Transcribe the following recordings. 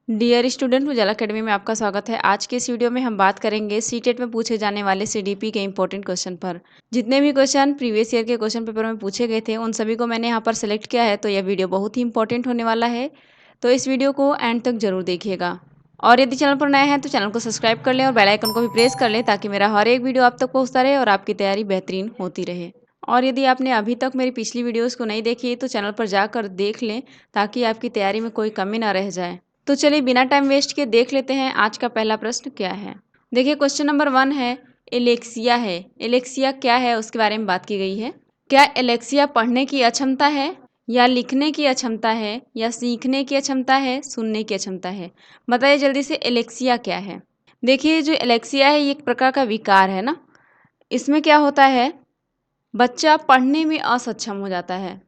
Dear student, उजाला academy में आपका स्वागत है। आज के इस वीडियो में हम बात करेंगे सीटेट में पूछे जाने वाले सीडीपी के इंपॉर्टेंट क्वेश्चन पर। जितने भी क्वेश्चन प्रीवियस ईयर के क्वेश्चन पेपर में पूछे गए थे उन सभी को मैंने यहाँ पर सेलेक्ट किया है, तो यह वीडियो बहुत ही इंपॉर्टेंट होने वाला है। तो इस वीडियो को एंड तक जरूर देखिएगा। और यदि चैनल पर नए हैं तो चैनल को सब्सक्राइब कर लें और बेल आइकन को भी प्रेस कर लें ताकि मेरा हर एक वीडियो आप तक पहुँचता रहे और आपकी तैयारी बेहतरीन होती रहे। और यदि आपने अभी तक मेरी पिछली वीडियोज़ को नहीं देखी तो चैनल पर जाकर देख लें ताकि आपकी तैयारी में कोई कमी ना रह जाए। तो चलिए बिना टाइम वेस्ट किए देख लेते हैं आज का पहला प्रश्न क्या है। देखिए क्वेश्चन नंबर 1 है, एलेक्सिया है। एलेक्सिया क्या है उसके बारे में बात की गई है। क्या एलेक्सिया पढ़ने की अक्षमता है, या लिखने की अक्षमता है, या सीखने की अक्षमता है, सुनने की अक्षमता है? बताइए जल्दी से एलेक्सिया क्या है। देखिए जो एलेक्सिया है ये एक प्रकार का विकार है ना। इसमें क्या होता है, बच्चा पढ़ने में असक्षम हो जाता है,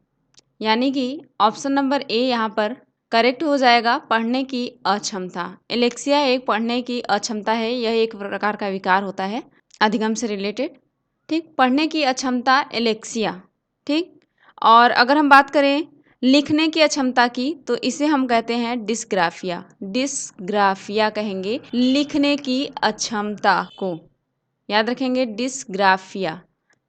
यानी कि ऑप्शन नंबर ए यहाँ पर करेक्ट हो जाएगा, पढ़ने की अक्षमता। एलेक्सिया एक पढ़ने की अक्षमता है, यह एक प्रकार का विकार होता है अधिगम से रिलेटेड। ठीक, पढ़ने की अक्षमता एलेक्सिया। ठीक, और अगर हम बात करें लिखने की अक्षमता की तो इसे हम कहते हैं डिस्ग्राफिया। डिस्ग्राफिया कहेंगे लिखने की अक्षमता को, याद रखेंगे डिस्ग्राफिया।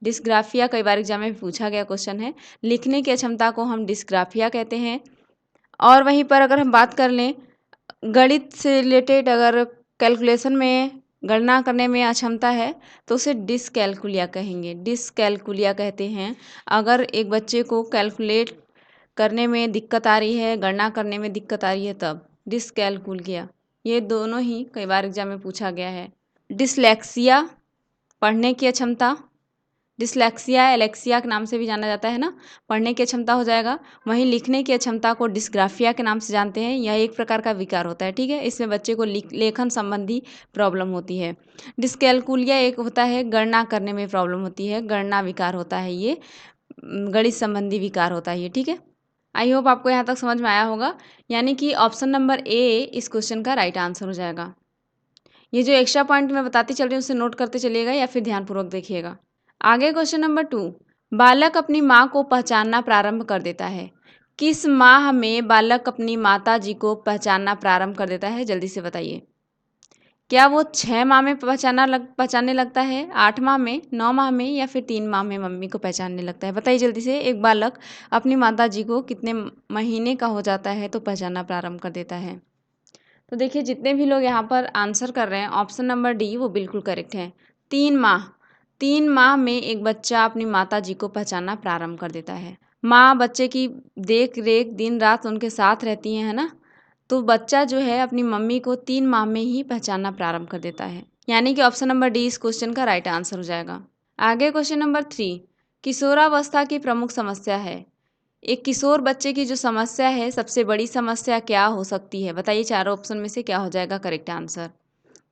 डिस्ग्राफिया कई बार एग्जाम में पूछा गया क्वेश्चन है। लिखने की अक्षमता को हम डिस्ग्राफिया कहते हैं। और वहीं पर अगर हम बात कर लें गणित से रिलेटेड, अगर कैलकुलेशन में गणना करने में अक्षमता है तो उसे डिसकैलकुलिया कहेंगे। डिसकैलकुलिया कहते हैं अगर एक बच्चे को कैलकुलेट करने में दिक्कत आ रही है, गणना करने में दिक्कत आ रही है, तब डिसकैलकुलिया। ये दोनों ही कई बार एग्जाम में पूछा गया है। डिसलेक्सिया पढ़ने की अक्षमता, डिसलेक्सिया एलेक्सिया के नाम से भी जाना जाता है ना, पढ़ने की अक्षमता हो जाएगा। वहीं लिखने की अक्षमता को डिस्ग्राफिया के नाम से जानते हैं। यह एक प्रकार का विकार होता है। ठीक है, इसमें बच्चे को लेखन संबंधी प्रॉब्लम होती है। डिस्कैलकुलिया एक होता है गणना करने में प्रॉब्लम होती है, गणना विकार होता है ये, गणित संबंधी विकार होता है ये। ठीक है, आई होप आपको यहाँ तक समझ में आया होगा। यानी कि ऑप्शन नंबर ए इस क्वेश्चन का राइट आंसर हो जाएगा। ये जो एक्स्ट्रा पॉइंट मैं बताती चल रही हूँ उसे नोट करते चलिएगा या फिर ध्यानपूर्वक देखिएगा। आगे क्वेश्चन नंबर 2, बालक अपनी माँ को पहचानना प्रारंभ कर देता है। किस माह में बालक अपनी माता जी को पहचानना प्रारंभ कर देता है, जल्दी से बताइए। क्या वो 6 माह में पहचानने लगता है, 8 माह में, 9 माह में, या फिर 3 माह में मम्मी को पहचानने लगता है? बताइए जल्दी से। एक बालक अपनी माता जी को कितने महीने का हो जाता है तो पहचानना प्रारंभ कर देता है? तो देखिए जितने भी लोग यहाँ पर आंसर कर रहे हैं ऑप्शन नंबर डी वो बिल्कुल करेक्ट है। 3 माह। 3 माह में एक बच्चा अपनी माता जी को पहचानना प्रारंभ कर देता है। माँ बच्चे की देख रेख दिन रात उनके साथ रहती है ना, तो बच्चा जो है अपनी मम्मी को 3 माह में ही पहचानना प्रारंभ कर देता है। यानी कि ऑप्शन नंबर डी इस क्वेश्चन का राइट आंसर हो जाएगा। आगे क्वेश्चन नंबर 3, किशोरावस्था की प्रमुख समस्या है। एक किशोर बच्चे की जो समस्या है, सबसे बड़ी समस्या क्या हो सकती है? बताइए चारों ऑप्शन में से क्या हो जाएगा करेक्ट आंसर।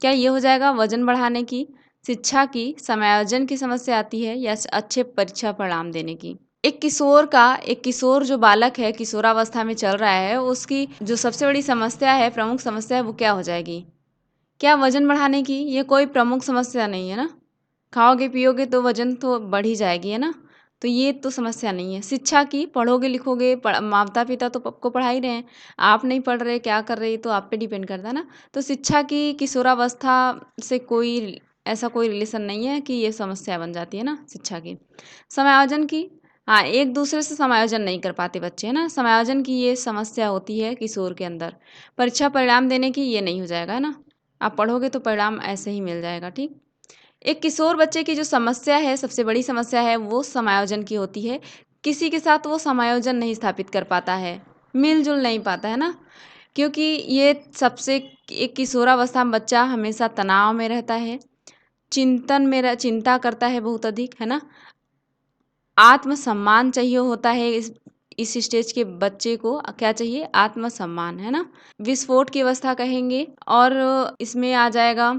क्या ये हो जाएगा वजन बढ़ाने की, शिक्षा की, समायोजन की समस्या आती है, या अच्छे परीक्षा परिणाम देने की? एक किशोर जो बालक है किशोरावस्था में चल रहा है, उसकी जो सबसे बड़ी समस्या है, प्रमुख समस्या है, वो क्या हो जाएगी? क्या वजन बढ़ाने की? ये कोई प्रमुख समस्या नहीं है ना। खाओगे पियोगे तो वजन तो बढ़ ही जाएगी, है ना। तो ये तो समस्या नहीं है। शिक्षा की, पढ़ोगे लिखोगे, माता पिता तो आपको पढ़ा ही रहे हैं, आप नहीं पढ़ रहे क्या कर रहे, तो आप पे डिपेंड करता है ना। तो शिक्षा की किशोरावस्था से कोई ऐसा कोई रिलेशन नहीं है कि ये समस्या बन जाती है ना शिक्षा की। समायोजन की, हाँ, एक दूसरे से समायोजन नहीं कर पाते बच्चे, है ना, समायोजन की ये समस्या होती है किशोर के अंदर। परीक्षा परिणाम देने की ये नहीं हो जाएगा, है ना, आप पढ़ोगे तो परिणाम ऐसे ही मिल जाएगा। ठीक, एक किशोर बच्चे की जो समस्या है, सबसे बड़ी समस्या है, वो समायोजन की होती है। किसी के साथ वो समायोजन नहीं स्थापित कर पाता है, मिलजुल नहीं पाता है ना, क्योंकि ये सबसे एक किशोरावस्था में बच्चा हमेशा तनाव में रहता है, चिंतन में चिंता करता है बहुत अधिक, है ना। आत्मसम्मान चाहिए होता है इस स्टेज के बच्चे को, क्या चाहिए? आत्मसम्मान, है ना। विस्फोट की अवस्था कहेंगे। और इसमें आ जाएगा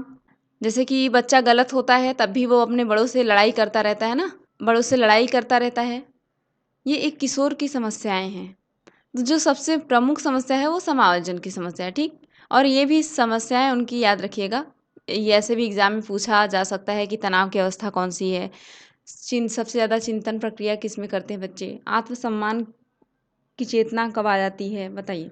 जैसे कि बच्चा गलत होता है तब भी वो अपने बड़ों से लड़ाई करता रहता है ना, बड़ों से लड़ाई करता रहता है। ये एक किशोर की समस्याएं हैं। तो जो सबसे प्रमुख समस्या है वो समायोजन की समस्या है। ठीक, और ये भी समस्याएं उनकी याद रखिएगा, ये ऐसे भी एग्जाम में पूछा जा सकता है कि तनाव की अवस्था कौन सी है, सबसे ज़्यादा चिंतन प्रक्रिया किस में करते हैं बच्चे, आत्मसम्मान की चेतना कब आ जाती है, बताइए।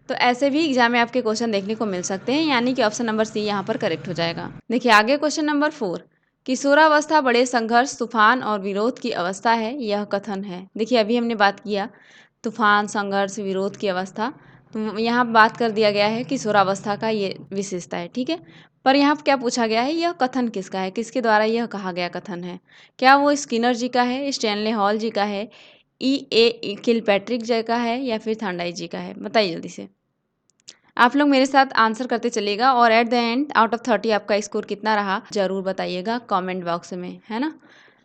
तो ऐसे भी एग्जाम में आपके क्वेश्चन देखने को मिल सकते हैं, यानी कि ऑप्शन नंबर सी यहाँ पर करेक्ट हो जाएगा। देखिए आगे क्वेश्चन नंबर 4, किशोरावस्था बड़े संघर्ष, तूफान और विरोध की अवस्था है, यह कथन है। देखिए अभी हमने बात किया तूफान, संघर्ष, विरोध की अवस्था, तो यहाँ बात कर दिया गया है किशोरावस्था का ये विशेषता है, ठीक है। पर यहाँ क्या पूछा गया है, यह कथन किसका है, किसके द्वारा यह कहा गया कथन है। क्या वो स्किनर जी का है, स्टैनले हॉल जी का है, किलपैट्रिक जी का है, या फिर थांडाई जी का है, बताइए जल्दी से। आप लोग मेरे साथ आंसर करते चलिएगा और at the end out of 30 आपका स्कोर कितना रहा जरूर बताइएगा कमेंट बॉक्स में, है ना,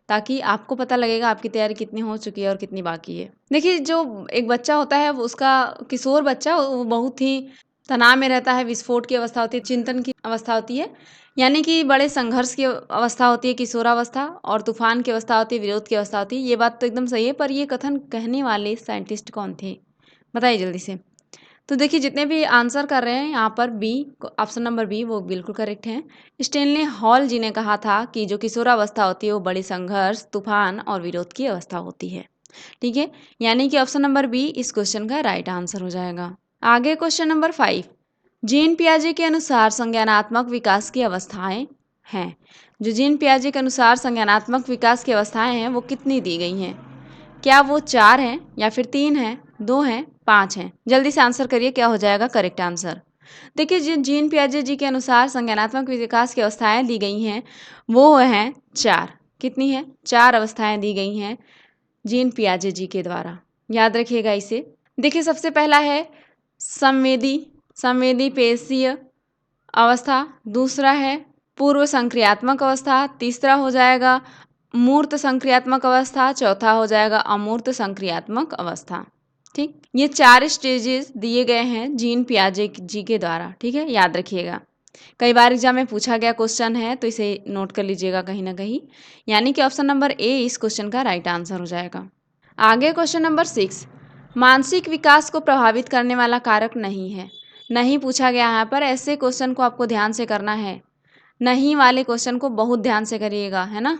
ताकि आपको पता लगेगा आपकी तैयारी कितनी हो चुकी है और कितनी बाकी है। देखिए जो एक बच्चा होता है वो उसका किशोर बच्चा वो बहुत ही तनाव में रहता है, विस्फोट की अवस्था होती है, चिंतन की अवस्था होती है, यानी कि बड़े संघर्ष की अवस्था होती है किशोरावस्था, और तूफान की अवस्था होती है, विरोध की अवस्था होती है। ये बात तो एकदम सही है, पर ये कथन कहने वाले साइंटिस्ट कौन थे, बताइए जल्दी से। तो देखिए जितने भी आंसर कर रहे हैं यहाँ पर बी, ऑप्शन नंबर बी वो बिल्कुल करेक्ट है। स्टेनले हॉल जी ने कहा था कि जो किशोरावस्था होती है वो बड़ी संघर्ष, तूफान और विरोध की अवस्था होती है, ठीक है, यानी कि ऑप्शन नंबर बी इस क्वेश्चन का राइट आंसर हो जाएगा। आगे क्वेश्चन नंबर 5, जीन पियाजे के अनुसार संज्ञानात्मक विकास की अवस्थाएं हैं। जो जीन पियाजे के अनुसार संज्ञानात्मक विकास की अवस्थाएं हैं वो कितनी दी गई हैं, क्या वो 4 हैं, या फिर 3 हैं, 2 हैं, 5 हैं, जल्दी से आंसर करिए क्या हो जाएगा करेक्ट आंसर। देखिए जिन जीन पियाजे जी के अनुसार संज्ञानात्मक विकास की अवस्थाएं दी गई हैं वो हैं 4। कितनी है, 4 अवस्थाएं दी गई हैं जीन पियाजे जी के द्वारा, याद रखिएगा इसे। देखिए सबसे पहला है संवेदी संवेदी पेशीय अवस्था, दूसरा है पूर्व संक्रियात्मक अवस्था, तीसरा हो जाएगा मूर्त संक्रियात्मक अवस्था, चौथा हो जाएगा अमूर्त संक्रियात्मक अवस्था। ठीक, ये 4 स्टेजेस दिए गए हैं जीन पियाजे जी के द्वारा, ठीक है, याद रखिएगा। कई बार एग्जाम में पूछा गया क्वेश्चन है तो इसे नोट कर लीजिएगा कहीं ना कहीं, यानी कि ऑप्शन नंबर ए इस क्वेश्चन का राइट आंसर हो जाएगा। आगे क्वेश्चन नंबर 6, मानसिक विकास को प्रभावित करने वाला कारक नहीं है। नहीं पूछा गया यहाँ पर, ऐसे क्वेश्चन को आपको ध्यान से करना है, नहीं वाले क्वेश्चन को बहुत ध्यान से करिएगा, है ना,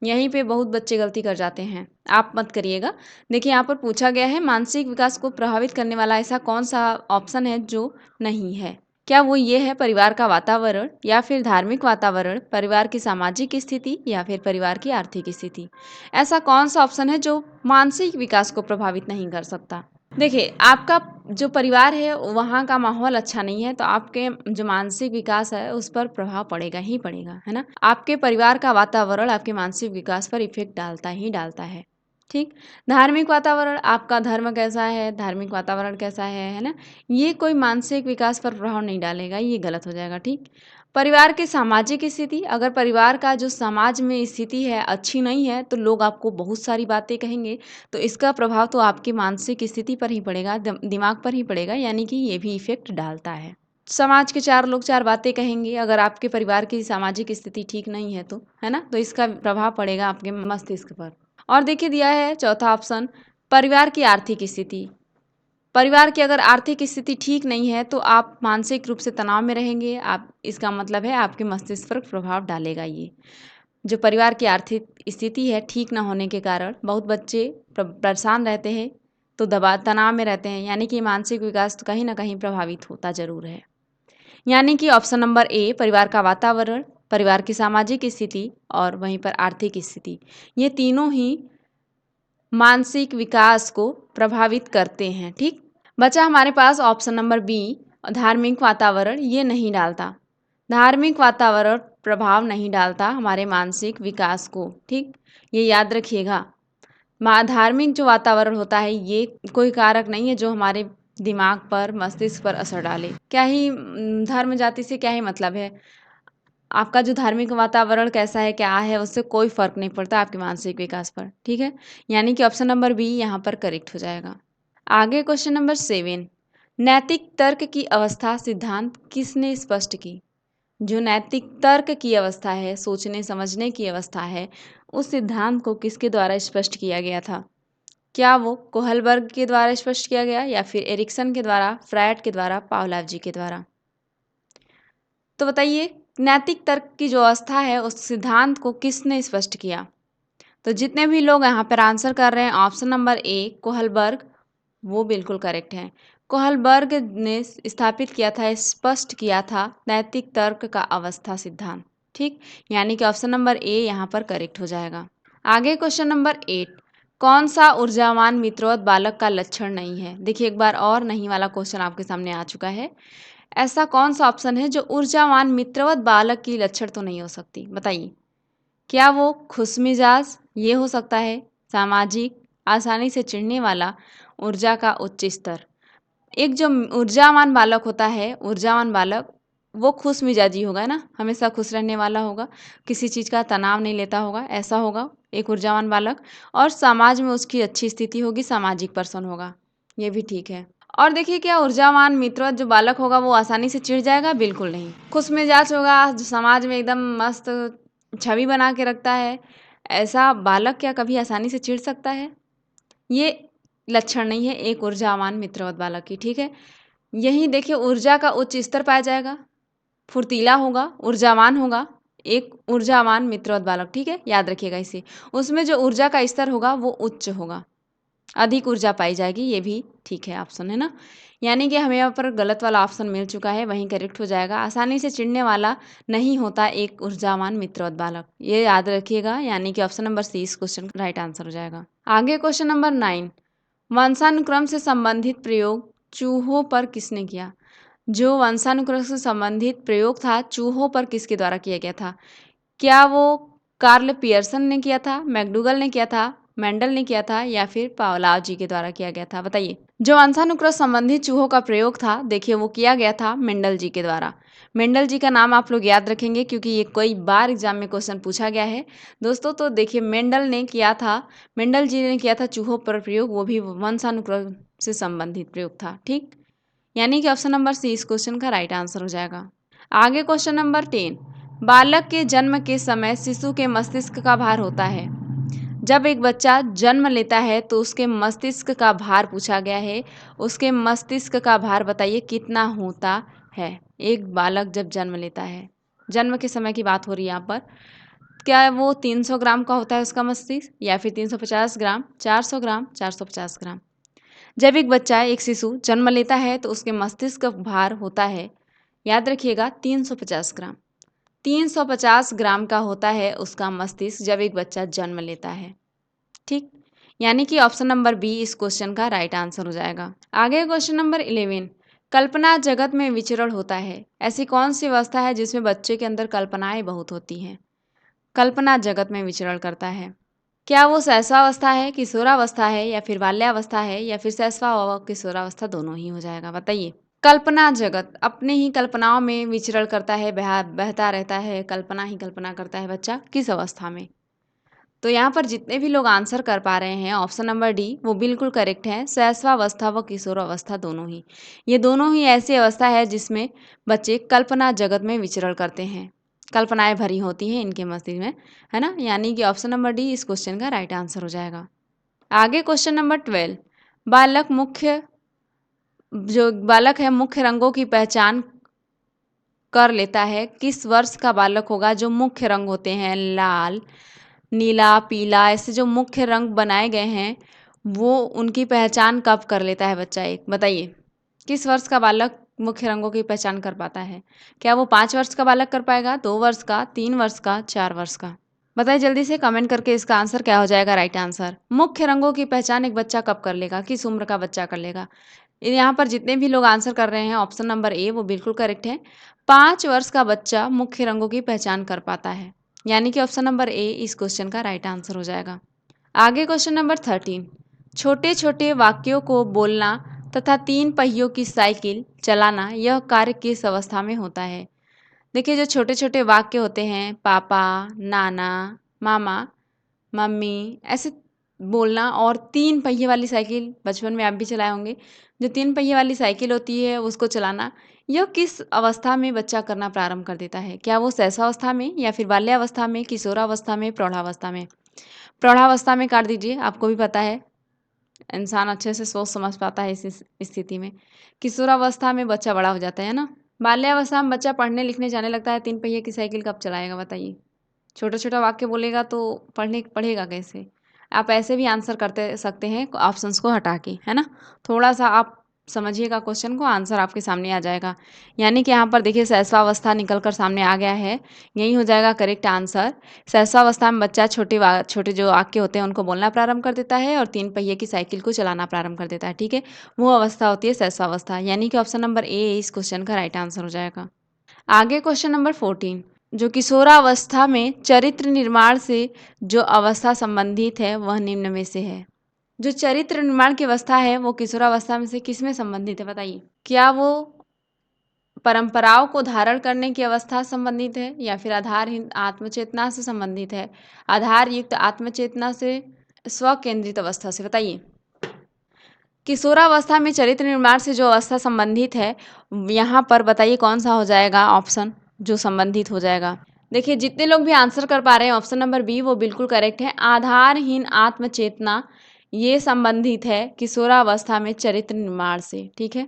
यहीं पे बहुत बच्चे गलती कर जाते हैं, आप मत करिएगा। देखिए यहाँ पर पूछा गया है मानसिक विकास को प्रभावित करने वाला ऐसा कौन सा ऑप्शन है जो नहीं है। क्या वो ये है परिवार का वातावरण, या फिर धार्मिक वातावरण, परिवार की सामाजिक स्थिति, या फिर परिवार की आर्थिक स्थिति। ऐसा कौन सा ऑप्शन है जो मानसिक विकास को प्रभावित नहीं कर सकता। देखिए आपका जो परिवार है वहाँ का माहौल अच्छा नहीं है तो आपके जो मानसिक विकास है उस पर प्रभाव पड़ेगा ही पड़ेगा, है ना। आपके परिवार का वातावरण आपके मानसिक विकास पर इफेक्ट डालता ही डालता है। ठीक, धार्मिक वातावरण, आपका धर्म कैसा है, धार्मिक वातावरण कैसा है ना, ये कोई मानसिक विकास पर प्रभाव नहीं डालेगा, ये गलत हो जाएगा। ठीक, परिवार की सामाजिक स्थिति, अगर परिवार का जो समाज में स्थिति है अच्छी नहीं है तो लोग आपको बहुत सारी बातें कहेंगे, तो इसका प्रभाव तो आपकी मानसिक स्थिति पर ही पड़ेगा, दिमाग पर ही पड़ेगा, यानी कि ये भी इफेक्ट डालता है। समाज के 4 लोग 4 बातें कहेंगे, अगर आपके परिवार की सामाजिक स्थिति ठीक नहीं है तो, है ना, तो इसका प्रभाव पड़ेगा आपके मस्तिष्क पर। और देखिए दिया है चौथा ऑप्शन, परिवार की आर्थिक स्थिति। परिवार की अगर आर्थिक स्थिति ठीक नहीं है तो आप मानसिक रूप से तनाव में रहेंगे, आप, इसका मतलब है आपके मस्तिष्क पर प्रभाव डालेगा ये। जो परिवार की आर्थिक स्थिति है ठीक ना होने के कारण बहुत बच्चे परेशान रहते हैं, तो दबाव तनाव में रहते हैं, यानी कि मानसिक विकास तो कहीं ना कहीं प्रभावित होता जरूर है। यानी कि ऑप्शन नंबर ए परिवार का वातावरण, परिवार की सामाजिक स्थिति और वहीं पर आर्थिक स्थिति, ये तीनों ही मानसिक विकास को प्रभावित करते हैं। ठीक, बचा हमारे पास ऑप्शन नंबर बी धार्मिक वातावरण, ये नहीं डालता, धार्मिक वातावरण प्रभाव नहीं डालता हमारे मानसिक विकास को। ठीक, ये याद रखिएगा, धार्मिक जो वातावरण होता है ये कोई कारक नहीं है जो हमारे दिमाग पर मस्तिष्क पर असर डाले। क्या ही धर्म जाति से क्या ही मतलब है, आपका जो धार्मिक वातावरण कैसा है क्या है उससे कोई फर्क नहीं पड़ता आपके मानसिक विकास पर। ठीक है, यानी कि ऑप्शन नंबर बी यहाँ पर करेक्ट हो जाएगा। आगे क्वेश्चन नंबर 7, नैतिक तर्क की अवस्था सिद्धांत किसने स्पष्ट की। जो नैतिक तर्क की अवस्था है, सोचने समझने की अवस्था है, उस सिद्धांत को किसके द्वारा स्पष्ट किया गया था। क्या वो कोहलबर्ग के द्वारा स्पष्ट किया गया, या फिर एरिक्सन के द्वारा, फ्रायड के द्वारा, पावलोव जी के द्वारा। तो बताइए नैतिक तर्क की जो अवस्था है उस सिद्धांत को किसने स्पष्ट किया। तो जितने भी लोग यहाँ पर आंसर कर रहे हैं ऑप्शन नंबर ए कोहलबर्ग, वो बिल्कुल करेक्ट है। कोहलबर्ग ने स्थापित किया था, स्पष्ट किया था नैतिक तर्क का अवस्था सिद्धांत। ठीक, यानी कि ऑप्शन नंबर ए यहाँ पर करेक्ट हो जाएगा। आगे क्वेश्चन नंबर 8, कौन सा ऊर्जावान मित्रवत बालक का लक्षण नहीं है? देखिए एक बार और नहीं वाला क्वेश्चन आपके सामने आ चुका है। ऐसा कौन सा ऑप्शन है जो ऊर्जावान मित्रवत बालक की लक्षण तो नहीं हो सकती? बताइए। क्या वो खुशमिजाज, ये हो सकता है, सामाजिक, आसानी से चिढ़ने वाला, ऊर्जा का उच्च स्तर। एक जो ऊर्जावान बालक होता है, ऊर्जावान बालक, वो खुश मिजाजी होगा ना, हमेशा खुश रहने वाला होगा, किसी चीज़ का तनाव नहीं लेता होगा, ऐसा होगा एक ऊर्जावान बालक। और समाज में उसकी अच्छी स्थिति होगी, सामाजिक पर्सन होगा, ये भी ठीक है। और देखिए क्या ऊर्जावान मित्रवत जो बालक होगा वो आसानी से चिढ़ जाएगा? बिल्कुल नहीं। खुश मिजाज होगा, जो समाज में एकदम मस्त छवि बना के रखता है, ऐसा बालक क्या कभी आसानी से चिढ़ सकता है? ये लक्षण नहीं है एक ऊर्जावान मित्रवत बालक की। ठीक है, यही देखिए ऊर्जा का उच्च स्तर पाया जाएगा, फुर्तीला होगा, ऊर्जावान होगा, एक ऊर्जावान मित्रवत बालक। ठीक है, याद रखिएगा इसे। उसमें जो ऊर्जा का स्तर होगा वो उच्च होगा, अधिक ऊर्जा पाई जाएगी, ये भी ठीक है ऑप्शन, है ना। यानी कि हमें यहाँ पर गलत वाला ऑप्शन मिल चुका है, वहीं करेक्ट हो जाएगा। आसानी से चिढ़ने वाला नहीं होता एक ऊर्जावान मित्रवत बालक, ये याद रखिएगा। यानी कि ऑप्शन नंबर सी इस क्वेश्चन का राइट आंसर हो जाएगा। आगे क्वेश्चन नंबर 9, वंशानुक्रम से संबंधित प्रयोग चूहों पर किसने किया? जो वंशानुक्रम से संबंधित प्रयोग था चूहों पर किसके द्वारा किया गया था? क्या वो कार्ल पियर्सन ने किया था, मैकडूगल ने किया था, मेंडल ने किया था, या फिर पावलाव जी के द्वारा किया गया था? बताइए। जो वंशानुक्रम संबंधित चूहों का प्रयोग था, देखिए वो किया गया था मेंडल जी के द्वारा। मेंडल जी का नाम आप लोग याद रखेंगे क्योंकि ये कई बार एग्जाम में क्वेश्चन पूछा गया है दोस्तों। तो देखिए मेंडल ने किया था, मेंडल जी ने किया था चूहों पर प्रयोग, वो भी वंशानुक्रम से संबंधित प्रयोग था। ठीक, यानी कि ऑप्शन नंबर सी इस क्वेश्चन का राइट आंसर हो जाएगा। आगे क्वेश्चन नंबर 10, बालक के जन्म के समय शिशु के मस्तिष्क का भार होता है। जब एक बच्चा जन्म लेता है तो उसके मस्तिष्क का भार पूछा गया है। उसके मस्तिष्क का भार बताइए कितना होता है? एक बालक जब जन्म लेता है, जन्म के समय की बात हो रही है यहाँ पर, क्या वो 300 ग्राम का होता है उसका मस्तिष्क, या फिर 350 ग्राम, 400 ग्राम, 450 ग्राम? जब एक बच्चा, एक शिशु जन्म लेता है तो उसके मस्तिष्क का भार होता है, याद रखिएगा, 350 ग्राम। 350 ग्राम का होता है उसका मस्तिष्क जब एक बच्चा जन्म लेता है। ठीक, यानी कि ऑप्शन नंबर बी इस क्वेश्चन का राइट आंसर हो जाएगा। आगे क्वेश्चन नंबर 11, कल्पना जगत में विचरण होता है। ऐसी कौन सी अवस्था है जिसमें बच्चे के अंदर कल्पनाएं बहुत होती हैं? कल्पना जगत में विचरण करता है। क्या वो शैशवावस्था है, किशोरावस्था है, या फिर बाल्यावस्था है, या फिर शैशवा और किशोरावस्था दोनों ही हो जाएगा? बताइए। कल्पना जगत अपने ही कल्पनाओं में विचरण करता है, बहता रहता है, कल्पना ही कल्पना करता है बच्चा, किस अवस्था में? तो यहाँ पर जितने भी लोग आंसर कर पा रहे हैं ऑप्शन नंबर डी वो बिल्कुल करेक्ट है, शैशवावस्था व किशोरावस्था दोनों ही। ये दोनों ही ऐसी अवस्था है जिसमें बच्चे कल्पना जगत में विचरण करते हैं, कल्पनाएं भरी होती हैं इनके मस्तिष्क में, है ना। यानी कि ऑप्शन नंबर डी इस क्वेश्चन का राइट आंसर हो जाएगा। आगे क्वेश्चन नंबर 12, बालक मुख्य जो बालक है मुख्य रंगों की पहचान कर लेता है। किस वर्ष का बालक होगा? जो मुख्य रंग होते हैं लाल, नीला, पीला, ऐसे जो मुख्य रंग बनाए गए हैं वो उनकी पहचान कब कर लेता है बच्चा? एक बताइए, किस वर्ष का बालक मुख्य रंगों की पहचान कर पाता है? क्या वो 5 वर्ष का बालक कर पाएगा, 2 वर्ष का, 3 वर्ष का, 4 वर्ष का? बताइए जल्दी से कमेंट करके इसका आंसर क्या हो जाएगा राइट आंसर। मुख्य रंगों की पहचान एक बच्चा कब कर लेगा, किस उम्र का बच्चा कर लेगा? यहाँ पर जितने भी लोग आंसर कर रहे हैं ऑप्शन नंबर ए वो बिल्कुल करेक्ट है। 5 वर्ष का बच्चा मुख्य रंगों की पहचान कर पाता है, यानी कि ऑप्शन नंबर ए इस क्वेश्चन का राइट आंसर हो जाएगा। आगे क्वेश्चन नंबर 13, छोटे छोटे वाक्यों को बोलना तथा 3 पहियों की साइकिल चलाना यह कार्य किस अवस्था में होता है? देखिए जो छोटे छोटे वाक्य होते हैं, पापा, नाना, मामा, मम्मी, ऐसे बोलना, और 3 पहिए वाली साइकिल बचपन में आप भी चलाए होंगे, जो 3 पहिए वाली साइकिल होती है उसको चलाना, यह किस अवस्था में बच्चा करना प्रारंभ कर देता है? क्या वो शैशवावस्था में, या फिर बाल्यावस्था में, किशोरावस्था में, प्रौढ़ावस्था में? प्रौढ़ावस्था में काट दीजिए, आपको भी पता है इंसान अच्छे से सोच समझ पाता है इस स्थिति में। किशोरावस्था में बच्चा बड़ा हो जाता है ना। बाल्यावस्था में बच्चा पढ़ने लिखने जाने लगता है, 3 पहिए की साइकिल कब चलाएगा बताइए? छोटा छोटा वाक्य बोलेगा तो पढ़ेगा कैसे? आप ऐसे भी आंसर करते सकते हैं ऑप्शंस को हटा के, है ना। थोड़ा सा आप समझिएगा क्वेश्चन को, आंसर आपके सामने आ जाएगा। यानी कि यहाँ पर देखिए शैशवावस्था निकल कर सामने आ गया है, यही हो जाएगा करेक्ट आंसर। शैशवावस्था में बच्चा छोटे जो आँख के होते हैं उनको बोलना प्रारंभ कर देता है और 3 पहिए की साइकिल को चलाना प्रारंभ कर देता है, ठीक है। वो अवस्था होती है शैशवावस्था, यानी कि ऑप्शन नंबर ए इस क्वेश्चन का राइट आंसर हो जाएगा। आगे क्वेश्चन नंबर 14, जो किशोरावस्था में चरित्र निर्माण से जो अवस्था संबंधित है वह निम्न में से है। जो चरित्र निर्माण की अवस्था है वो किशोरावस्था में से किस में संबंधित है, बताइए। क्या वो परंपराओं को धारण करने की अवस्था संबंधित है, या फिर आधारहीन आत्मचेतना से संबंधित है, आधार युक्त आत्मचेतना से, स्व केंद्रित अवस्था से, बताइए। किशोरावस्था में चरित्र निर्माण से जो अवस्था संबंधित है, यहाँ पर बताइए कौन सा हो जाएगा ऑप्शन जो संबंधित हो जाएगा। देखिए जितने लोग भी आंसर कर पा रहे हैं ऑप्शन नंबर बी वो बिल्कुल करेक्ट है। आधारहीन आत्मचेतना ये संबंधित है किशोरावस्था में चरित्र निर्माण से, ठीक है।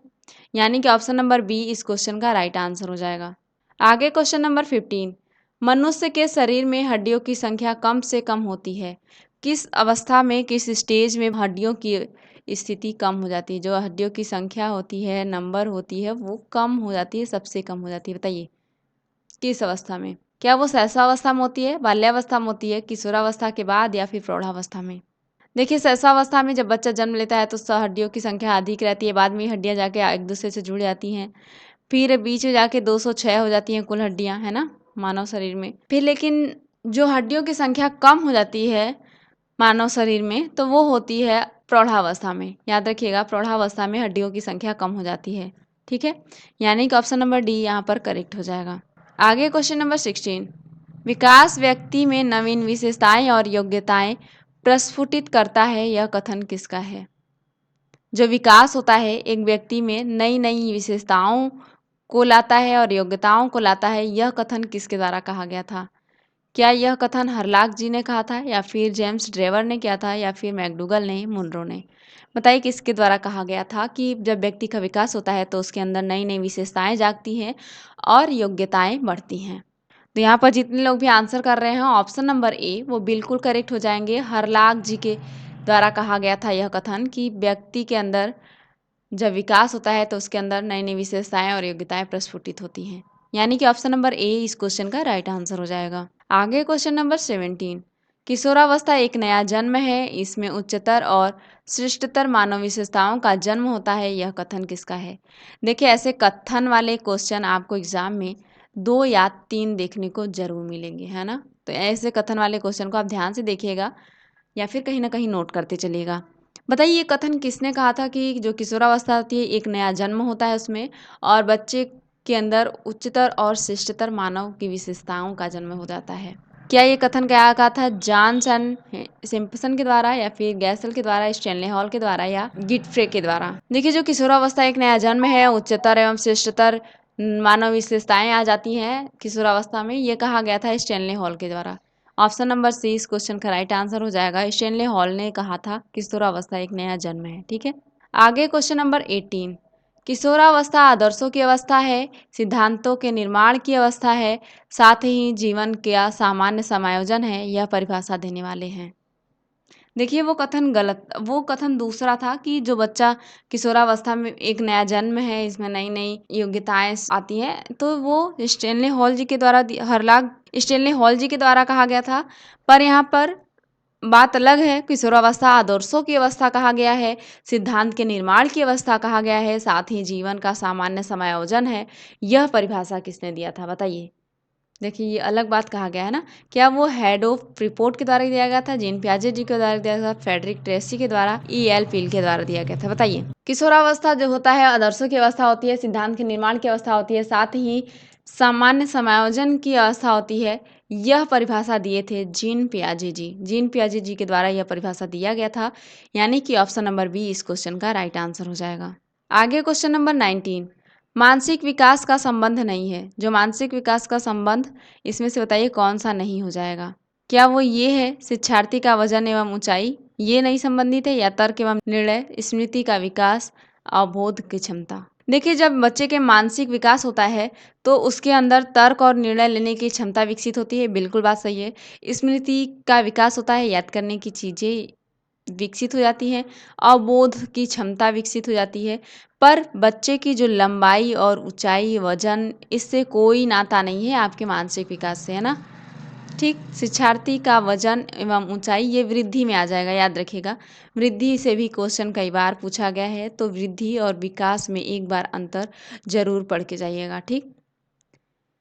यानी कि ऑप्शन नंबर बी इस क्वेश्चन का राइट आंसर हो जाएगा। आगे क्वेश्चन नंबर 15, मनुष्य के शरीर में हड्डियों की संख्या कम से कम होती है। किस अवस्था में, किस स्टेज में हड्डियों की स्थिति कम हो जाती है, जो हड्डियों की संख्या होती है, नंबर होती है, वो कम हो जाती है, सबसे कम हो जाती है, बताइए किस अवस्था में। क्या वो शैशवावस्था में होती है, बाल्यावस्था में होती है, किशोरावस्था के बाद, या फिर प्रौढ़ावस्था में। देखिए शैशवावस्था में जब बच्चा जन्म लेता है तो हड्डियों की संख्या अधिक रहती है, बाद में हड्डियां जाके एक दूसरे से जुड़ जाती हैं, फिर बीच में जाके 206 हो जाती हैं कुल हड्डियां, है ना, मानव शरीर में। फिर लेकिन जो हड्डियों की संख्या कम हो जाती है मानव शरीर में तो वो होती है प्रौढ़ावस्था में। याद रखिएगा प्रौढ़ावस्था में हड्डियों की संख्या कम हो जाती है, ठीक है। यानी कि ऑप्शन नंबर डी यहाँ पर करेक्ट हो जाएगा। आगे क्वेश्चन नंबर 16, विकास व्यक्ति में नवीन विशेषताएं और योग्यताएं प्रस्फुटित करता है, यह कथन किसका है। जो विकास होता है एक व्यक्ति में नई नई विशेषताओं को लाता है और योग्यताओं को लाता है, यह कथन किसके द्वारा कहा गया था। क्या यह कथन हरलाक जी ने कहा था, या फिर जेम्स ड्रेवर ने किया था, या फिर मैकडूगल ने, मुनरो ने। बताइए किसके द्वारा कहा गया था कि जब व्यक्ति का विकास होता है तो उसके अंदर नई नई विशेषताएं जागती हैं और योग्यताएं बढ़ती हैं। तो यहाँ पर जितने लोग भी आंसर कर रहे हैं ऑप्शन नंबर ए वो बिल्कुल करेक्ट हो जाएंगे। हरलाक जी के द्वारा कहा गया था यह कथन कि व्यक्ति के अंदर जब विकास होता है तो उसके अंदर नई नई विशेषताएं और योग्यताएं प्रस्फुटित होती हैं। यानी कि ऑप्शन नंबर ए इस क्वेश्चन का राइट आंसर हो जाएगा। आगे क्वेश्चन नंबर 17, किशोरावस्था एक नया जन्म है, इसमें उच्चतर और श्रेष्ठतर मानव विशेषताओं का जन्म होता है, यह कथन किसका है। देखिए ऐसे कथन वाले क्वेश्चन आपको एग्जाम में 2 या 3 देखने को जरूर मिलेंगे, है ना। तो ऐसे कथन वाले क्वेश्चन को आप ध्यान से देखिएगा या फिर कहीं ना कहीं नोट करते चलिएगा। बताइए ये कथन किसने कहा था कि जो किशोरावस्था होती है एक नया जन्म होता है उसमें, और बच्चे के अंदर उच्चतर और श्रेष्ठतर मानव की विशेषताओं का जन्म हो जाता है। क्या ये कथन क्या कहा था, जॉनसन सिम्पसन के द्वारा, या फिर गैसल के द्वारा, स्टैनले हॉल के द्वारा, या गिटफ्रे के द्वारा। देखिए जो किशोरावस्था एक नया जन्म है, उच्चतर एवं श्रेष्ठतर मानव विशेषताएं आ जाती हैं किशोरावस्था में, ये कहा गया था स्टैनले हॉल के द्वारा। ऑप्शन नंबर सी इस क्वेश्चन का राइट आंसर हो जाएगा। स्टैनले हॉल ने कहा था किशोरावस्था एक नया जन्म है, ठीक है। आगे क्वेश्चन नंबर 18, किशोरावस्था आदर्शों की अवस्था है, सिद्धांतों के निर्माण की अवस्था है, साथ ही जीवन का सामान्य समायोजन है, यह परिभाषा देने वाले हैं। देखिए वो कथन गलत, वो कथन दूसरा था कि जो बच्चा किशोरावस्था में एक नया जन्म है, इसमें नई नई योग्यताएं आती हैं, तो वो स्टैनले हॉल जी के द्वारा हरलाक स्टैनले हॉल जी के द्वारा कहा गया था। पर यहाँ पर बात अलग है, किशोरावस्था आदर्शों की अवस्था कहा गया है, सिद्धांत के निर्माण की अवस्था कहा गया है, साथ ही जीवन का सामान्य समायोजन है। यह परिभाषा किसने दिया था बताइए। देखिए ये अलग बात कहा गया है ना। क्या वो हेड ऑफ रिपोर्ट के द्वारा दिया गया था, जीन पियाजे जी के द्वारा दिया गया था, फ्रेडरिक ट्रेसी के द्वारा, ई.एल. पील के द्वारा दिया गया था, बताइए। किशोरावस्था जो होता है आदर्शों की अवस्था होती है, सिद्धांत के निर्माण की अवस्था होती है, साथ ही सामान्य समायोजन की अवस्था होती है। यह परिभाषा दिए थे जीन पियाजे जी। जीन पियाजे जी के द्वारा यह परिभाषा दिया गया था। यानी कि ऑप्शन नंबर बी इस क्वेश्चन का राइट आंसर हो जाएगा। आगे क्वेश्चन नंबर 19, मानसिक विकास का संबंध नहीं है। जो मानसिक विकास का संबंध इसमें से बताइए कौन सा नहीं हो जाएगा। क्या वो ये है शिक्षार्थी का वजन एवं ऊंचाई, ये नहीं संबंधित है, या तर्क एवं निर्णय, स्मृति का विकास, अवबोध की क्षमता। देखिए, जब बच्चे के मानसिक विकास होता है, तो उसके अंदर तर्क और निर्णय लेने की क्षमता विकसित होती है, बिल्कुल बात सही है। स्मृति का विकास होता है, याद करने की चीज़ें विकसित हो जाती हैं, अवबोध की क्षमता विकसित हो जाती है। पर बच्चे की जो लंबाई और ऊँचाई, वज़न, इससे कोई नाता नहीं है आपके मानसिक विकास से, है ना? ठीक, शिक्षार्थी का वजन एवं ऊंचाई ये वृद्धि में आ जाएगा, याद रखिएगा। वृद्धि से भी क्वेश्चन कई बार पूछा गया है, तो वृद्धि और विकास में एक बार अंतर जरूर पढ़ के जाइएगा। ठीक,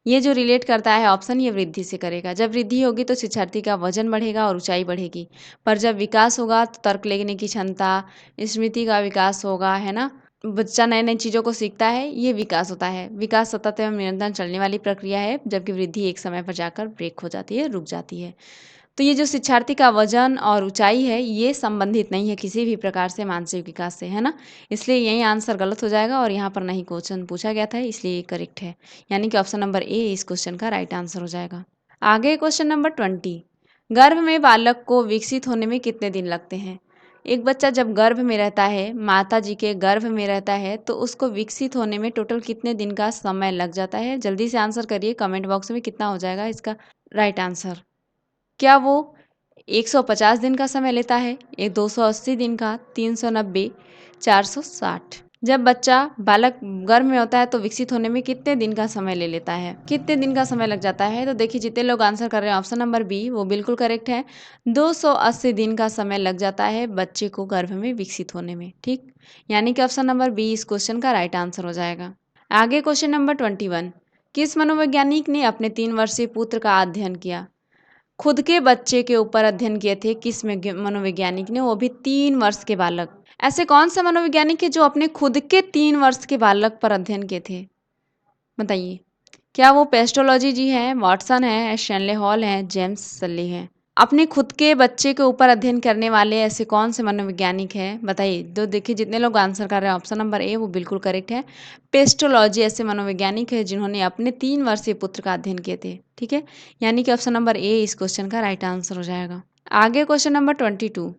ये जो रिलेट करता है ऑप्शन, ये वृद्धि से करेगा। जब वृद्धि होगी तो शिक्षार्थी का वजन बढ़ेगा और ऊंचाई बढ़ेगी, पर जब विकास होगा तो तर्क लेने की क्षमता, स्मृति का विकास होगा, है ना? बच्चा नए नई चीज़ों को सीखता है, ये विकास होता है। विकास सतत एवं निरंतर चलने वाली प्रक्रिया है, जबकि वृद्धि एक समय पर जाकर ब्रेक हो जाती है, रुक जाती है। तो ये जो शिक्षार्थी का वजन और ऊंचाई है, ये संबंधित नहीं है किसी भी प्रकार से मानसिक विकास से, है ना? इसलिए यही आंसर गलत हो जाएगा और यहाँ पर नहीं क्वेश्चन पूछा गया था, इसलिए ये करेक्ट है। यानी कि ऑप्शन नंबर ए इस क्वेश्चन का राइट आंसर हो जाएगा। आगे क्वेश्चन नंबर 20। गर्भ में बालक को विकसित होने में कितने दिन लगते हैं? एक बच्चा जब गर्भ में रहता है, माता जी के गर्भ में रहता है, तो उसको विकसित होने में टोटल कितने दिन का समय लग जाता है? जल्दी से आंसर करिए कमेंट बॉक्स में, कितना हो जाएगा इसका राइट आंसर। क्या वो 150 दिन का समय लेता है, ये 280 दिन का, 390, 460? जब बच्चा बालक गर्भ में होता है तो विकसित होने में कितने दिन का समय ले लेता है, कितने दिन का समय लग जाता है? तो देखिए, जितने लोग आंसर कर रहे हैं ऑप्शन नंबर बी वो बिल्कुल करेक्ट है। 280 दिन का समय लग जाता है बच्चे को गर्भ में विकसित होने में। ठीक, यानी कि ऑप्शन नंबर बी इस क्वेश्चन का राइट आंसर हो जाएगा। आगे क्वेश्चन नंबर 21। किस मनोवैज्ञानिक ने अपने 3 वर्षीय पुत्र का अध्ययन किया? खुद के बच्चे के ऊपर अध्ययन किए थे किस मनोवैज्ञानिक ने, वो भी 3 वर्ष के बालक। ऐसे कौन से मनोवैज्ञानिक है जो अपने खुद के 3 वर्ष के बालक पर अध्ययन किए थे? बताइए। क्या वो पेस्टोलॉजी जी हैं, वाटसन है, स्टैनले हॉल हैं, जेम्स सली हैं? अपने खुद के बच्चे के ऊपर अध्ययन करने वाले ऐसे कौन से मनोवैज्ञानिक हैं, बताइए। तो देखिए, जितने लोग आंसर कर रहे हैं ऑप्शन नंबर ए वो बिल्कुल करेक्ट है। पेस्टोलॉजी ऐसे मनोवैज्ञानिक है जिन्होंने अपने 3 वर्षीय पुत्र का अध्ययन किए थे। ठीक है, यानी कि ऑप्शन नंबर ए इस क्वेश्चन का राइट आंसर हो जाएगा। आगे क्वेश्चन नंबर 22।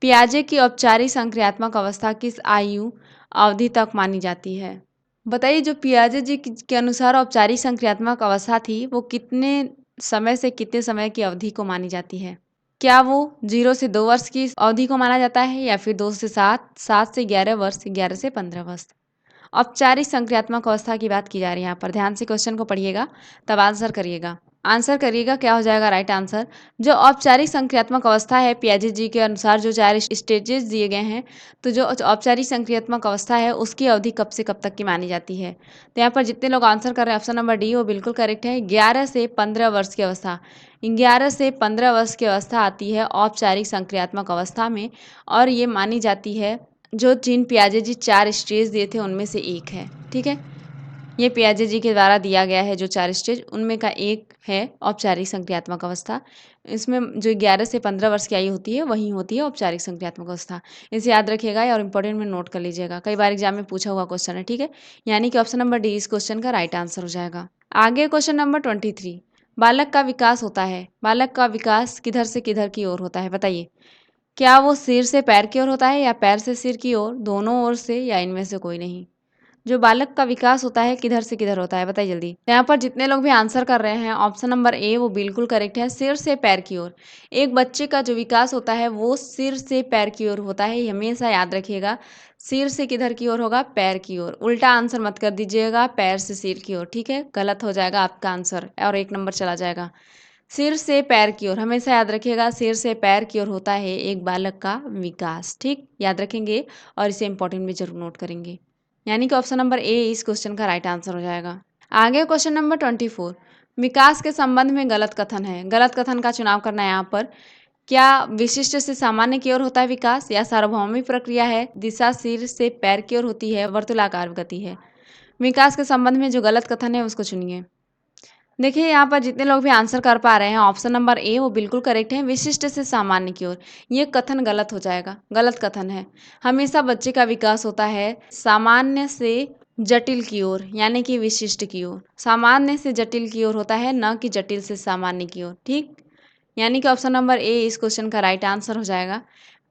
पियाजे की औपचारिक संक्रियात्मक अवस्था किस आयु अवधि तक मानी जाती है? बताइए, जो पियाजे जी के अनुसार औपचारिक संक्रियात्मक अवस्था थी, वो कितने समय से कितने समय की अवधि को मानी जाती है? क्या वो 0 से 2 वर्ष की अवधि को माना जाता है, या फिर 2 से 7, 7 से 11 वर्ष, 11 से 15 वर्ष? औपचारिक संक्रियात्मक अवस्था की बात की जा रही है यहाँ पर। ध्यान से क्वेश्चन को पढ़िएगा, तब आंसर करिएगा। आंसर करिएगा, क्या हो जाएगा राइट आंसर। जो औपचारिक संक्रियात्मक अवस्था है, पियाजे जी के अनुसार जो 4 स्टेजेस दिए गए हैं, तो जो औपचारिक संक्रियात्मक अवस्था है उसकी अवधि कब से कब तक की मानी जाती है? तो यहाँ पर जितने लोग आंसर कर रहे हैं ऑप्शन नंबर डी वो बिल्कुल करेक्ट है। 11 से 15 वर्ष की अवस्था, 11 से 15 वर्ष की अवस्था आती है औपचारिक संक्रियात्मक अवस्था में, और ये मानी जाती है। जो जिन पियाजे जी 4 स्टेज दिए थे उनमें से एक है। ठीक है, ये पियाजे जी के द्वारा दिया गया है जो 4 स्टेज, उनमें का एक है औपचारिक संक्रियात्मक अवस्था। इसमें जो 11 से 15 वर्ष की आयु होती है वही होती है औपचारिक संक्रियात्मक अवस्था। इसे याद रखिएगा और इंपॉर्टेंट में नोट कर लीजिएगा, कई बार एग्जाम में पूछा हुआ क्वेश्चन है। ठीक है, यानी कि ऑप्शन नंबर डी इस क्वेश्चन का राइट आंसर हो जाएगा। आगे क्वेश्चन नंबर 23। बालक का विकास होता है, बालक का विकास किधर से किधर की ओर होता है, बताइए। क्या वो सिर से पैर की ओर होता है, या पैर से सिर की ओर, दोनों ओर से, या इनमें से कोई नहीं? जो बालक का विकास होता है किधर से किधर होता है, बताइए जल्दी। यहाँ पर जितने लोग भी आंसर कर रहे हैं ऑप्शन नंबर ए वो बिल्कुल करेक्ट है, सिर से पैर की ओर। एक बच्चे का जो विकास होता है वो सिर से पैर की ओर होता है, ये हमेशा याद रखिएगा। सिर से किधर की ओर होगा, पैर की ओर। उल्टा आंसर मत कर दीजिएगा, पैर से सिर की ओर। ठीक है, गलत हो जाएगा आपका आंसर और 1 नंबर चला जाएगा। सिर से पैर की ओर, हमेशा याद रखिएगा, सिर से पैर की ओर होता है एक बालक का विकास। ठीक, याद रखेंगे और इसे इंपॉर्टेंट में जरूर नोट करेंगे। यानी कि ऑप्शन नंबर ए इस क्वेश्चन का राइट आंसर हो जाएगा। आगे क्वेश्चन नंबर 24। विकास के संबंध में गलत कथन है, गलत कथन का चुनाव करना है यहाँ पर। क्या विशिष्ट से सामान्य की ओर होता है विकास, या सार्वभौमिक प्रक्रिया है, दिशा सिर से पैर की ओर होती है, वर्तुलाकार गति है? विकास के संबंध में जो गलत कथन है उसको चुनिए। देखिए, यहाँ पर जितने लोग भी आंसर कर पा रहे हैं ऑप्शन नंबर ए वो बिल्कुल करेक्ट है, विशिष्ट से सामान्य की ओर। ये कथन गलत हो जाएगा, गलत कथन है। हमेशा बच्चे का विकास होता है सामान्य से जटिल की ओर, यानी कि विशिष्ट की ओर। सामान्य से जटिल की ओर होता है, न कि जटिल से सामान्य की ओर। ठीक, यानी कि ऑप्शन नंबर ए इस क्वेश्चन का राइट आंसर हो जाएगा।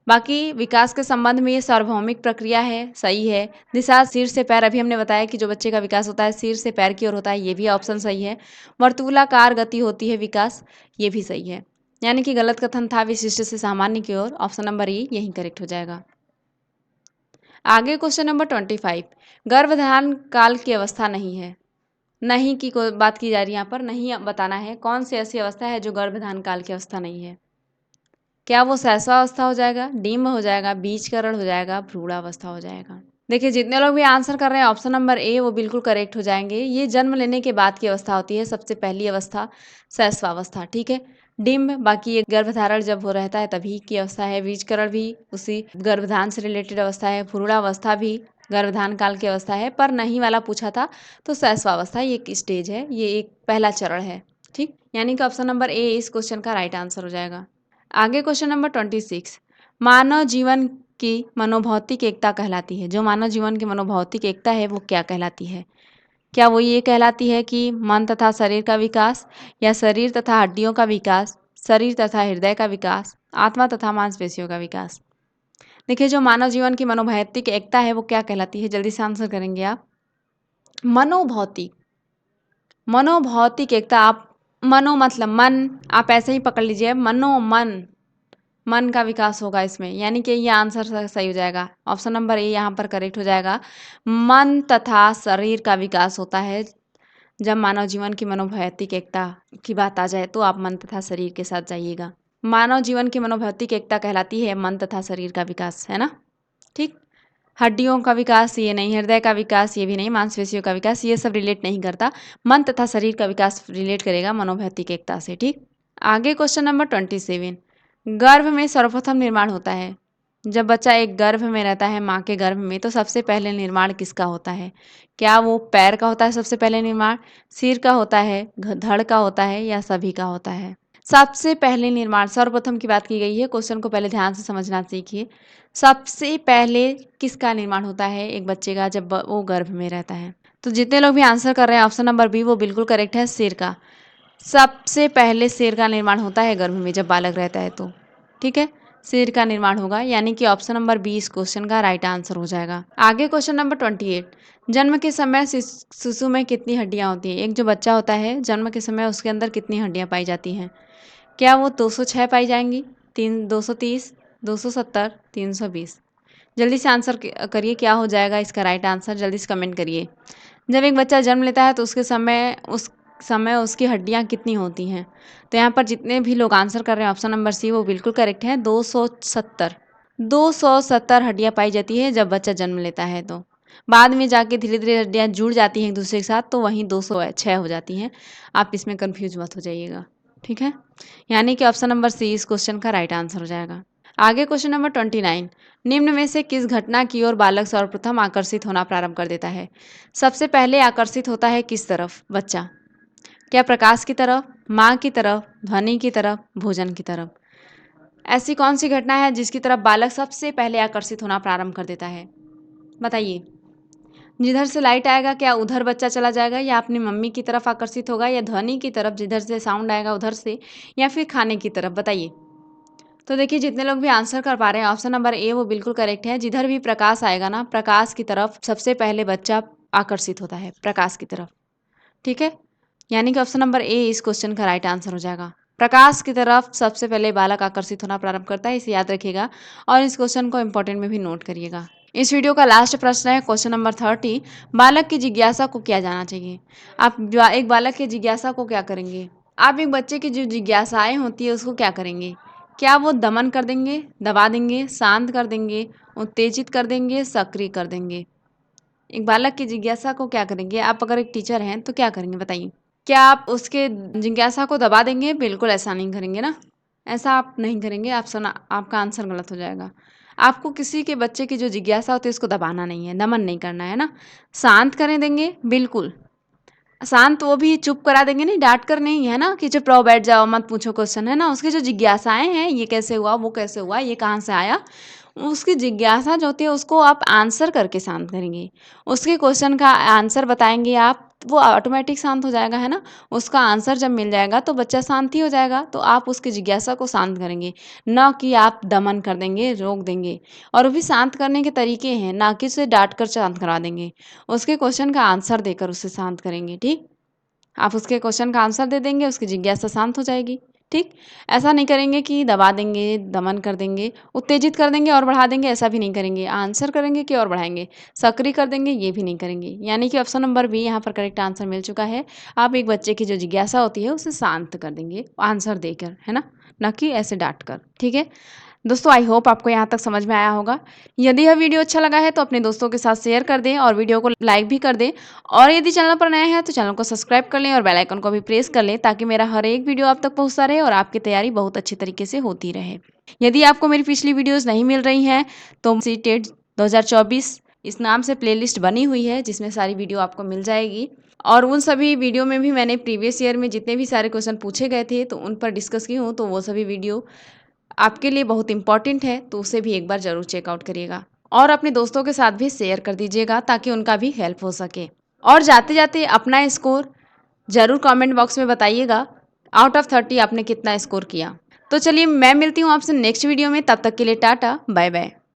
बाकी विकास के संबंध में ये सार्वभौमिक प्रक्रिया है, सही है। दिशा सिर से पैर, अभी हमने बताया कि जो बच्चे का विकास होता है सिर से पैर की ओर होता है, ये भी ऑप्शन सही है। वर्तुलाकार गति होती है विकास, ये भी सही है। यानी कि गलत कथन था विशिष्ट से सामान्य की ओर, ऑप्शन नंबर ए यही करेक्ट हो जाएगा। आगे क्वेश्चन नंबर 25, गर्भधारण काल की अवस्था नहीं है। नहीं की कोई बात की जा रही है यहाँ पर, नहीं बताना है कौन सी ऐसी अवस्था है जो गर्भधारण काल की अवस्था नहीं है। क्या वो शैशवावस्था हो जाएगा, डिम्ब हो जाएगा, बीजकरण हो जाएगा, भ्रूणावस्था हो जाएगा। देखिए जितने लोग भी आंसर कर रहे हैं ऑप्शन नंबर ए वो बिल्कुल करेक्ट हो जाएंगे। ये जन्म लेने के बाद की अवस्था होती है, सबसे पहली अवस्था शैशवावस्था, ठीक है। डिम्ब बाकी ये गर्भधारण जब हो रहता है तभी की अवस्था है। बीजकरण भी उसी गर्भधान से रिलेटेड अवस्था है। भ्रूणावस्था भी गर्भधान काल की अवस्था है, पर नहीं वाला पूछा था तो शैशवावस्था ये एक स्टेज है, ये एक पहला चरण है, ठीक। यानी कि ऑप्शन नंबर ए इस क्वेश्चन का राइट आंसर हो जाएगा। आगे क्वेश्चन नंबर 26, मानव जीवन की मनोभौतिक एकता कहलाती है। जो मानव जीवन की मनोभौतिक एकता है वो क्या कहलाती है। क्या वो ये कहलाती है कि मन तथा शरीर का विकास, या शरीर तथा हड्डियों का विकास, शरीर तथा हृदय का विकास, आत्मा तथा मांसपेशियों का विकास। देखिए जो मानव जीवन की मनोभौतिक एकता है वो क्या कहलाती है, जल्दी से आंसर करेंगे आप। मनोभौतिक, मनोभौतिक एकता, आप मनो मतलब मन, आप ऐसे ही पकड़ लीजिए, मनो मन, मन का विकास होगा इसमें, यानी कि ये आंसर सही हो जाएगा। ऑप्शन नंबर ए यहाँ पर करेक्ट हो जाएगा। मन तथा शरीर का विकास होता है। जब मानव जीवन की मनोभौतिक एकता की बात आ जाए तो आप मन तथा शरीर के साथ जाइएगा। मानव जीवन की मनोभौतिक एकता कहलाती है मन तथा शरीर का विकास, है ना, ठीक। हड्डियों का विकास ये नहीं, हृदय का विकास ये भी नहीं, मांसपेशियों का विकास ये सब रिलेट नहीं करता। मन तथा शरीर का विकास रिलेट करेगा मनोभौतिक एकता से, ठीक। आगे क्वेश्चन नंबर 27, गर्भ में सर्वप्रथम निर्माण होता है। जब बच्चा एक गर्भ में रहता है, माँ के गर्भ में, तो सबसे पहले निर्माण किसका होता है। क्या वो पैर का होता है सबसे पहले निर्माण, सिर का होता है, धड़ का होता है, या सभी का होता है। सबसे पहले निर्माण, सर्वप्रथम की बात की गई है, क्वेश्चन को पहले ध्यान से समझना सीखिए। सबसे पहले किसका निर्माण होता है एक बच्चे का, जब वो गर्भ में रहता है। तो जितने लोग भी आंसर कर रहे हैं ऑप्शन नंबर बी वो बिल्कुल करेक्ट है, सिर का। सबसे पहले सिर का निर्माण होता है गर्भ में जब बालक रहता है तो, ठीक है, सिर का निर्माण होगा, यानी कि ऑप्शन नंबर बी इस क्वेश्चन का राइट आंसर हो जाएगा। आगे क्वेश्चन नंबर 28, जन्म के समय शिशु में कितनी हड्डियां होती हैं। एक जो बच्चा होता है जन्म के समय उसके अंदर कितनी हड्डियां पाई जाती हैं। क्या वो 206 पाई जाएंगी, 230, 270, 320। जल्दी से आंसर करिए क्या हो जाएगा इसका राइट आंसर, जल्दी से कमेंट करिए। जब एक बच्चा जन्म लेता है तो उस समय उसकी हड्डियां कितनी होती हैं। तो यहाँ पर जितने भी लोग आंसर कर रहे हैं ऑप्शन नंबर सी वो बिल्कुल करेक्ट है, 270। 270 हड्डियां पाई जाती है जब बच्चा जन्म लेता है, तो बाद में जाके धीरे धीरे हड्डियां जुड़ जाती हैं एक दूसरे के साथ, तो वहीं 206 हो जाती हैं। आप इसमें कन्फ्यूज मत हो जाइएगा, ठीक है। यानी कि ऑप्शन नंबर सी इस क्वेश्चन का राइट आंसर हो जाएगा। आगे क्वेश्चन नंबर 29, निम्न में से किस घटना की ओर बालक सर्वप्रथम आकर्षित होना प्रारंभ कर देता है। सबसे पहले आकर्षित होता है किस तरफ बच्चा। क्या प्रकाश की तरफ, माँ की तरफ, ध्वनि की तरफ, भोजन की तरफ। ऐसी कौन सी घटना है जिसकी तरफ बालक सबसे पहले आकर्षित होना प्रारंभ कर देता है, बताइए। जिधर से लाइट आएगा क्या उधर बच्चा चला जाएगा, या अपनी मम्मी की तरफ आकर्षित होगा, या ध्वनि की तरफ जिधर से साउंड आएगा उधर से, या फिर खाने की तरफ, बताइए। तो देखिए जितने लोग भी आंसर कर पा रहे हैं ऑप्शन नंबर ए वो बिल्कुल करेक्ट है। जिधर भी प्रकाश आएगा ना, प्रकाश की तरफ सबसे पहले बच्चा आकर्षित होता है, प्रकाश की तरफ, ठीक है। यानी कि ऑप्शन नंबर ए इस क्वेश्चन का राइट आंसर हो जाएगा। प्रकाश की तरफ सबसे पहले बालक आकर्षित होना प्रारंभ करता है, इसे याद रखिएगा और इस क्वेश्चन को इंपॉर्टेंट में भी नोट करिएगा। इस वीडियो का लास्ट प्रश्न है क्वेश्चन नंबर 30, बालक की जिज्ञासा को क्या जाना चाहिए। आप एक बालक की जिज्ञासा को क्या करेंगे। आप एक बच्चे की जो जिज्ञासाएं होती है उसको क्या करेंगे। क्या वो दमन कर देंगे, दबा देंगे, शांत कर देंगे, उत्तेजित कर देंगे, सक्रिय कर देंगे। एक बालक की जिज्ञासा को क्या करेंगे। आप अगर एक टीचर हैं तो क्या करेंगे बताइए। क्या आप उसके जिज्ञासा को दबा देंगे, बिल्कुल ऐसा नहीं करेंगे ना, ऐसा आप नहीं करेंगे। आप सुना, आपका आंसर गलत हो जाएगा। आपको किसी के बच्चे की जो जिज्ञासा होती है उसको दबाना नहीं है, दमन नहीं करना है ना, शांत करें देंगे, बिल्कुल शांत, वो भी चुप करा देंगे, नहीं डांट कर नहीं, है ना कि चुप रहो बैठ जाओ मत पूछो क्वेश्चन, है ना। उसकी जो जिज्ञासाएं हैं, ये कैसे हुआ, वो कैसे हुआ, ये कहाँ से आया, उसकी जिज्ञासा जो होती है उसको आप आंसर करके शांत करेंगे। उसके क्वेश्चन का आंसर बताएँगे आप, वो ऑटोमेटिक शांत हो जाएगा, है ना? उसका आंसर जब मिल जाएगा तो बच्चा शांत ही हो जाएगा। तो आप उसकी जिज्ञासा को शांत करेंगे, ना कि आप दमन कर देंगे, रोक देंगे। और वो भी शांत करने के तरीके हैं, ना कि उसे डाँट कर शांत करा देंगे। उसके क्वेश्चन का आंसर देकर उसे शांत करेंगे, ठीक? आप उसके क्वेश्चन का आंसर दे देंगे, उसकी जिज्ञासा शांत हो जाएगी, ठीक? ऐसा नहीं करेंगे कि दबा देंगे, दमन कर देंगे, उत्तेजित कर देंगे और बढ़ा देंगे, ऐसा भी नहीं करेंगे। आंसर करेंगे कि और बढ़ाएँगे, सक्रिय कर देंगे, ये भी नहीं करेंगे। यानी कि ऑप्शन नंबर बी यहाँ पर करेक्ट आंसर मिल चुका है। आप एक बच्चे की जो जिज्ञासा होती है, उसे शांत कर देंगे आंसर देकर, है ना? ना कि ऐसे डाँट कर, ठीक है? दोस्तों आई होप आपको यहाँ तक समझ में आया होगा। यदि यह वीडियो अच्छा लगा है तो अपने दोस्तों के साथ शेयर कर दें और वीडियो को लाइक भी कर दें। और यदि चैनल पर नए हैं तो चैनल को सब्सक्राइब कर लें और बेल आइकन को भी प्रेस कर लें, ताकि मेरा हर एक वीडियो आप तक पहुँचता रहे और आपकी तैयारी बहुत अच्छी तरीके से होती रहे। यदि आपको मेरी पिछली वीडियोज़ नहीं मिल रही हैं तो सीटेट 2024 इस नाम से प्लेलिस्ट बनी हुई है, जिसमें सारी वीडियो आपको मिल जाएगी। और उन सभी वीडियो में भी मैंने प्रीवियस ईयर में जितने भी सारे क्वेश्चन पूछे गए थे तो उन पर डिस्कस की हूँ, तो वो सभी वीडियो आपके लिए बहुत इम्पॉर्टेंट है, तो उसे भी एक बार ज़रूर चेकआउट करिएगा। और अपने दोस्तों के साथ भी शेयर कर दीजिएगा, ताकि उनका भी हेल्प हो सके। और जाते-जाते अपना स्कोर ज़रूर कमेंट बॉक्स में बताइएगा, आउट ऑफ 30 आपने कितना स्कोर किया। तो चलिए मैं मिलती हूँ आपसे नेक्स्ट वीडियो में, तब तक के लिए टाटा, बाय बाय।